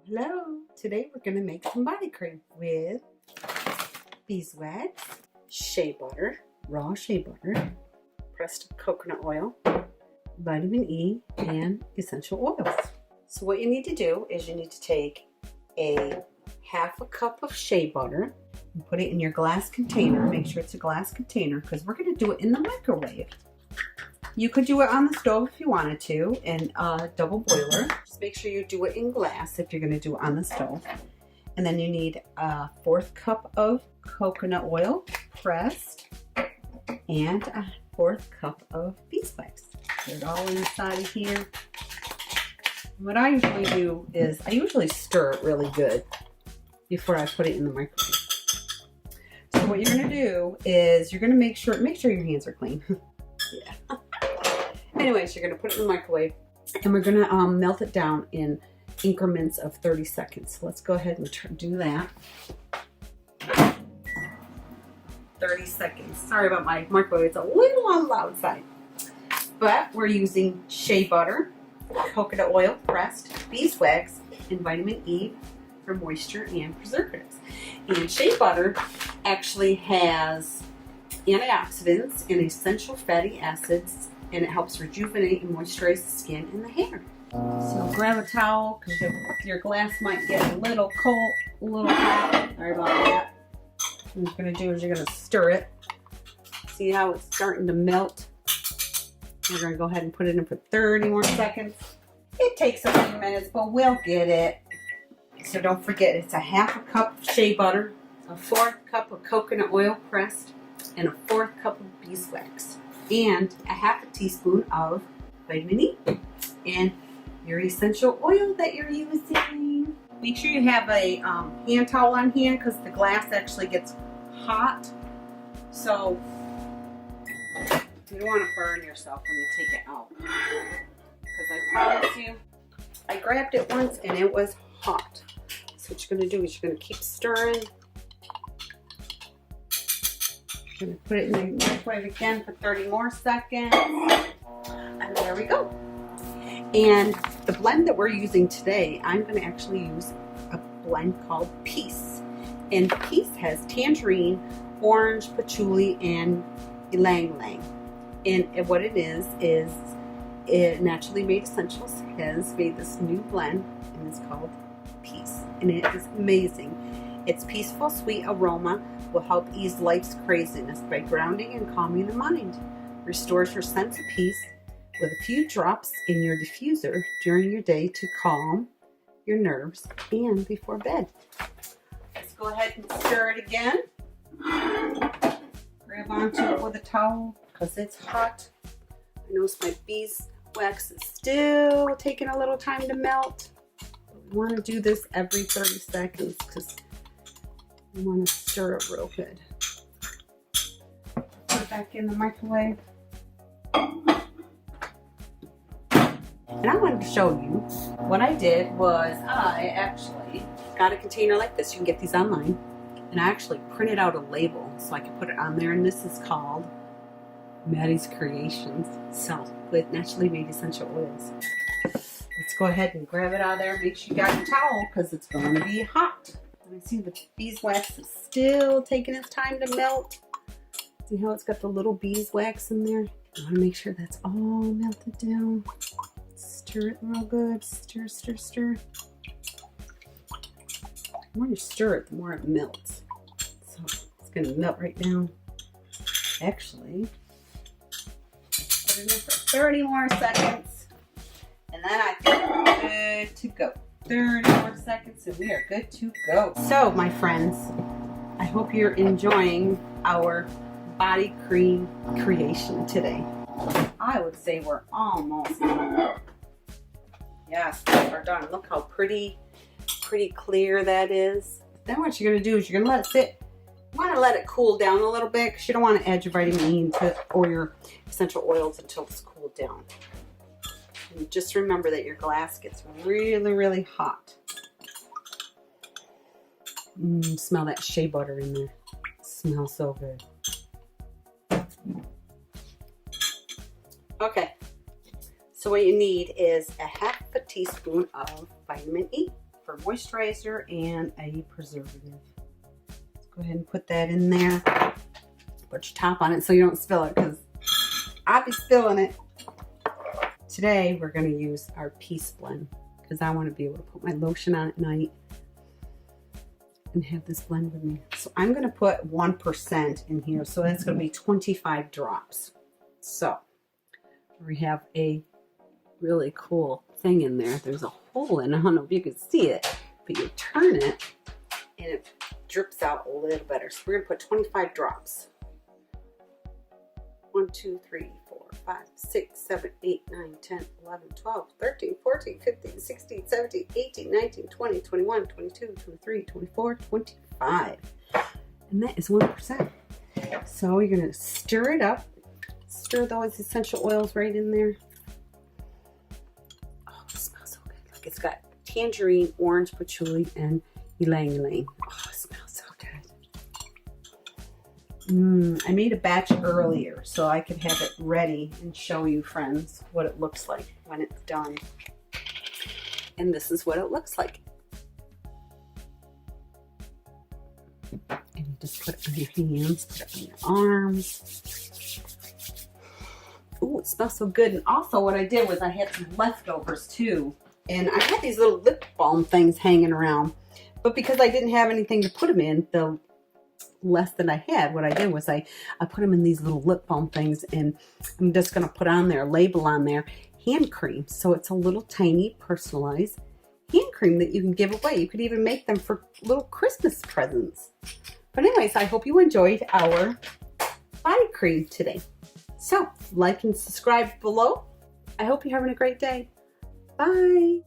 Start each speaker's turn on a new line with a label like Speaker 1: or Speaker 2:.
Speaker 1: Hello, today we're going to make some body cream with Beeswax, Shea Butter, raw Shea Butter, pressed coconut oil, vitamin E, and essential oils. So what you need to do is you need to take a half a cup of Shea Butter and put it in your glass container. Make sure it's a glass container because we're going to do it in the microwave. You could do it on the stove if you wanted to, in a double boiler. Just make sure you do it in glass if you're going to do it on the stove. And then you need a 1/4 cup of coconut oil pressed and a 1/4 cup of beeswax. Put it all inside of here. What I usually do is I usually stir it really good before I put it in the microwave. So what you're going to do is you're going to make sure your hands are clean. Yeah. Anyways, you're going to put it in the microwave and we're going to melt it down in increments of 30 seconds. So let's go ahead and do that. 30 seconds. Sorry about my microwave. It's a little on the loud side. But we're using shea butter, coconut oil pressed, beeswax, and vitamin E for moisture and preservatives. And shea butter actually has antioxidants and essential fatty acids, and it helps rejuvenate and moisturize the skin and the hair. So grab a towel because your glass might get a little cold, a little hot. Sorry about that. What you're going to do is you're going to stir it. See how it's starting to melt? We're going to go ahead and put it in for 30 more seconds. It takes a few minutes, but we'll get it. So don't forget, it's a half a cup of shea butter, a 1/4 cup of coconut oil pressed, and a 1/4 cup of beeswax, and a half a teaspoon of vitamin E, and your essential oil that you're using. Make sure you have a hand towel on hand because the glass actually gets hot. So you don't want to burn yourself when you take it out. Because I promise you, I grabbed it once and it was hot. So what you're going to do is you're going to keep stirring. Going to put it in the microwave again for 30 more seconds. And there we go. And the blend that we're using today, I'm going to actually use a blend called Peace. And Peace has tangerine, orange, patchouli, and ylang ylang. And what it is it Naturally Made Essentials has made this new blend, and it's called Peace. And it is amazing. Its peaceful, sweet aroma will help ease life's craziness by grounding and calming the mind. Restores your sense of peace with a few drops in your diffuser during your day to calm your nerves and before bed. Let's go ahead and stir it again. Grab onto it with a towel because it's hot. I notice my beeswax is still taking a little time to melt. We want to do this every 30 seconds because you want to stir it real good. Put it back in the microwave. And I wanted to show you what I did was I actually got a container like this. You can get these online. And I actually printed out a label so I could put it on there. And this is called Maddie's Creations. So with naturally made essential oils. Let's go ahead and grab it out of there. Make sure you got your towel because it's going to be hot. And I see the beeswax is still taking its time to melt. See how it's got the little beeswax in there? I want to make sure that's all melted down. Stir it real good. Stir, stir, stir. The more you stir it, the more it melts. So it's going to melt right down. Actually, put it in for 30 more seconds. And then I think we're good to go. 30 more seconds and we are good to go. So my friends, I hope you're enjoying our body cream creation today. I would say we're almost done. Yes, we're done. Look how pretty clear that is. Then what you're going to do is you're going to let it sit. You want to let it cool down a little bit because you don't want to add your vitamin E or your essential oils until it's cooled down. And just remember that your glass gets really, really hot. Smell that shea butter in there. It smells so good. Okay, so what you need is a half a teaspoon of vitamin E. for moisturizer and a preservative. Let's go ahead and put that in there. Put your top on it so you don't spill it, because I'll be spilling it. Today we're going to use our Peace Blend because I want to be able to put my lotion on at night and have this blend with me. So I'm going to put 1% in here, so that's going to be 25 drops. So we have a really cool thing in there. There's a hole in it. I don't know if you can see it, but you turn it and it drips out a little better. So we're going to put 25 drops. 1, 2, 3, 4, 5, 6, 7, 8, 9, 10, 11, 12, 13, 14, 15, 16, 17, 18, 19, 20, 21, 22, 23, 24, 25. And that is 1%. So you're going to stir it up. Stir those essential oils right in there. Oh, it smells so good. Look, it's got tangerine, orange, patchouli, and ylang ylang. Oh, it smells so good. I made a batch earlier so I could have it ready and show you, friends, what it looks like when it's done. And this is what it looks like. And you just put it on your hands, put it on your arms. Ooh, it smells so good. And also what I did was I had some leftovers too. And I had these little lip balm things hanging around. But because I didn't have anything to put them in, the less than I had, what I did was I put them in these little lip balm things, and I'm just going to put on there, label on there, hand cream. So it's a little tiny personalized hand cream that you can give away. You could even make them for little Christmas presents. But anyways, I hope you enjoyed our body cream today. So like and subscribe below. I hope you're having a great day. Bye.